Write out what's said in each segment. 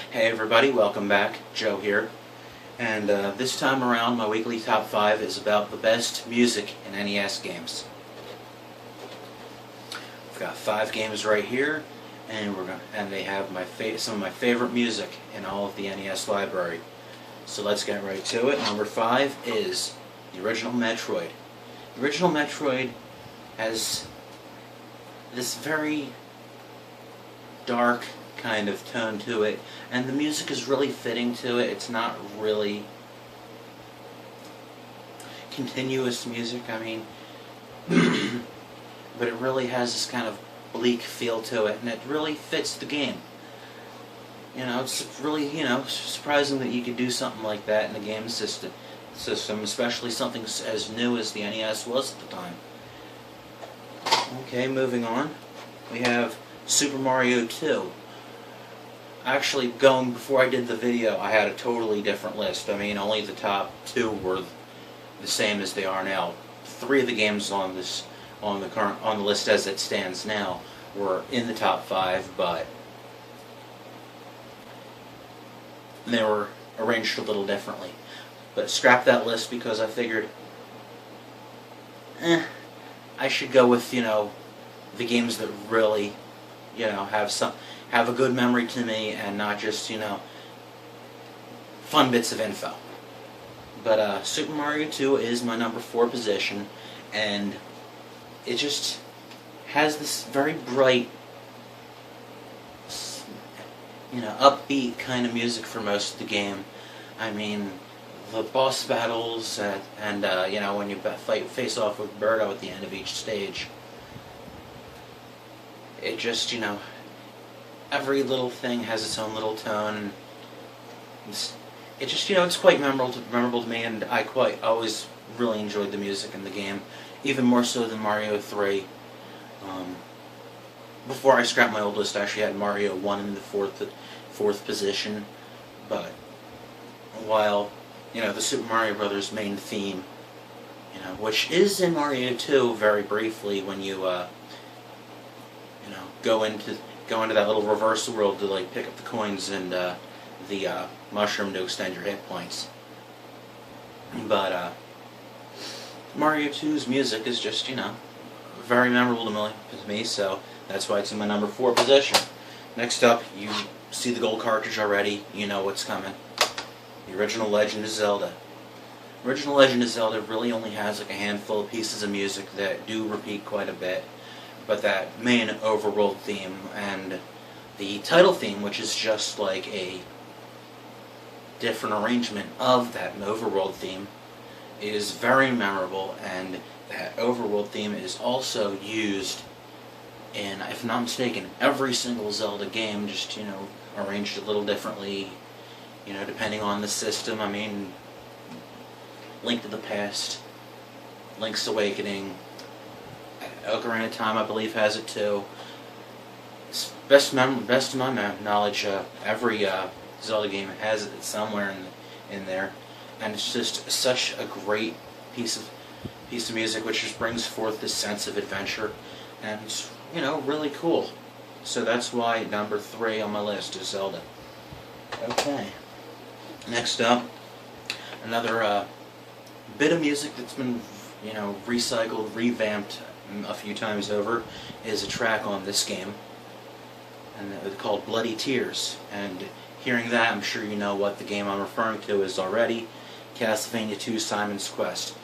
Hey everybody, welcome back. Joe here. And this time around, my weekly top 5 is about the best music in NES games. I've got 5 games right here, and they have some of my favorite music in all of the NES library. So let's get right to it. Number 5 is the original Metroid. The original Metroid has this very dark kind of tone to it, and the music is really fitting to it. It's not really continuous music, but it really has this kind of bleak feel to it, and it really fits the game. It's really, surprising that you could do something like that in the game system, especially something as new as the NES was at the time. Okay, moving on. We have Super Mario 2. Actually, before I did the video, I had a totally different list. Only the top 2 were the same as they are now. 3 of the games on the list as it stands now were in the top 5, but they were arranged a little differently. But scrap that list because I figured, I should go with the games that really have a good memory to me, and not just, fun bits of info. But Super Mario 2 is my number 4 position, and it just has this very bright, upbeat kind of music for most of the game. The boss battles, and when you face off with Birdo at the end of each stage, it just, every little thing has its own little tone. It just, it's quite memorable to me, and I always really enjoyed the music in the game, even more so than Mario 3. Before I scrapped my old list, I actually had Mario 1 in the fourth position, but while, the Super Mario Brothers main theme, which is in Mario 2 very briefly when you, go into that little reversal world to pick up the coins and the mushroom to extend your hit points. But Mario 2's music is just, very memorable to me, so that's why it's in my number 4 position. Next up, you see the gold cartridge already, you know what's coming. The original Legend of Zelda. Original Legend of Zelda really only has a handful of pieces of music that do repeat quite a bit, but that main overworld theme and the title theme, which is just like a different arrangement of that overworld theme, is very memorable, and that overworld theme is also used in, if not mistaken, every single Zelda game, just, arranged a little differently, depending on the system. Link to the Past, Link's Awakening, Ocarina of Time, I believe, has it too. Best of my knowledge, every Zelda game has it somewhere in there, and it's just such a great piece of music, which just brings forth this sense of adventure, and it's really cool. So that's why number 3 on my list is Zelda. Okay, next up, another bit of music that's been recycled, revamped a few times over, is a track on this game, and it's called Bloody Tears. And hearing that, I'm sure you know what the game I'm referring to is already. Castlevania 2 Simon's Quest.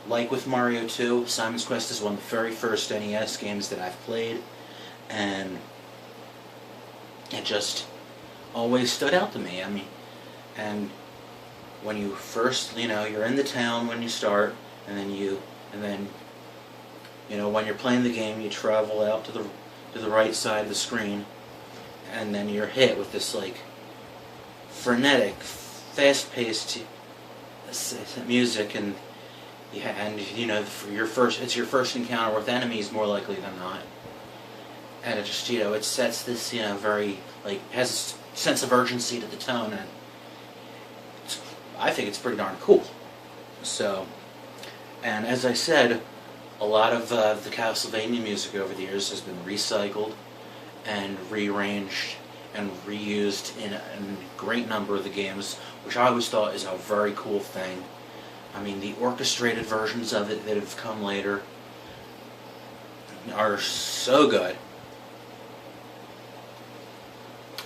Like with Mario 2, Simon's Quest is one of the very first NES games that I've played, and it just always stood out to me. And when you first, you're in the town when you start, and then when you're playing the game, you travel out to the right side of the screen, and then you're hit with this frenetic, fast-paced music, and it's your first encounter with enemies more likely than not, and it just it sets this very has a sense of urgency to the tone, and I think it's pretty darn cool. So, and as I said, a lot of the Castlevania music over the years has been recycled and rearranged and reused in a great number of the games, which I always thought is a very cool thing. I mean, the orchestrated versions of it that have come later are so good.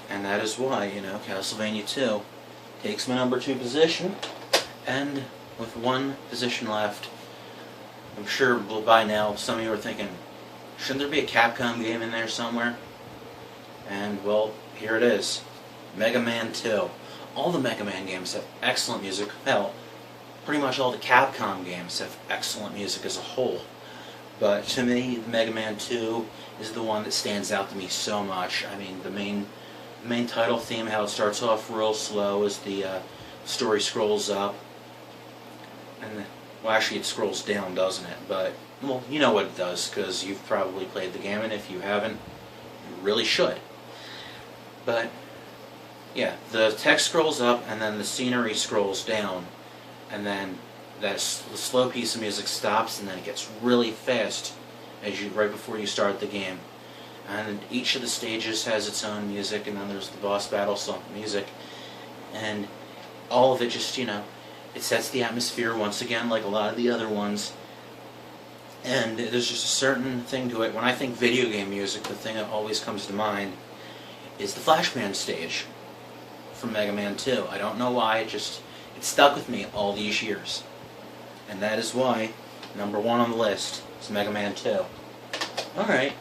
And that is why, you know, Castlevania 2 takes my number 2 position, and with 1 position left, I'm sure by now some of you are thinking, shouldn't there be a Capcom game in there somewhere? And, well, here it is. Mega Man 2. All the Mega Man games have excellent music. Hell, pretty much all the Capcom games have excellent music as a whole. But to me, Mega Man 2 is the one that stands out to me so much. I mean, the main title theme, how it starts off real slow as the story scrolls up. And, well, actually it scrolls down, doesn't it? But, well, you know what it does, because you've probably played the game, and if you haven't, you really should. But, yeah, the text scrolls up, and then the scenery scrolls down, and then the slow piece of music stops, and then it gets really fast right before you start the game. And each of the stages has its own music, and then there's the boss battle song music, and all of it just, you know, it sets the atmosphere once again like a lot of the other ones. And there's just a certain thing to it. When I think video game music, the thing that always comes to mind is the Flashman stage from Mega Man 2. I don't know why, it stuck with me all these years. And that is why number 1 on the list is Mega Man 2. Alright,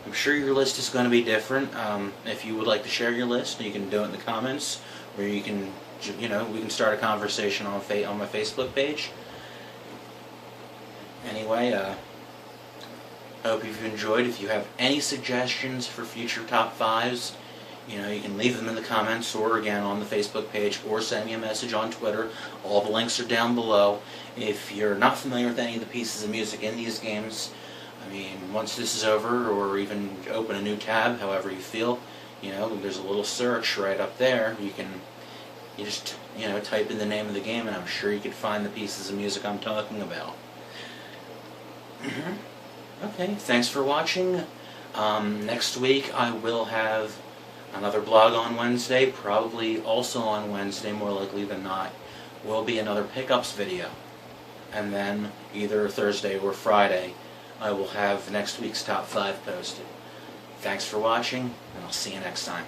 I'm sure your list is going to be different. If you would like to share your list, you can do it in the comments, or you can, you know, we can start a conversation on my Facebook page. Anyway, I hope you've enjoyed. If you have any suggestions for future top 5s, you know, you can leave them in the comments, or again on the Facebook page, or send me a message on Twitter. All the links are down below. If you're not familiar with any of the pieces of music in these games, I mean, once this is over, or even open a new tab, however you feel, you know, there's a little search right up there. You just, you know, type in the name of the game, and I'm sure you could find the pieces of music I'm talking about. Okay, thanks for watching. Next week I will have another blog on Wednesday, probably also on Wednesday, more likely than not, will be another pickups video. And then either Thursday or Friday, I will have next week's top 5 posted. Thanks for watching, and I'll see you next time.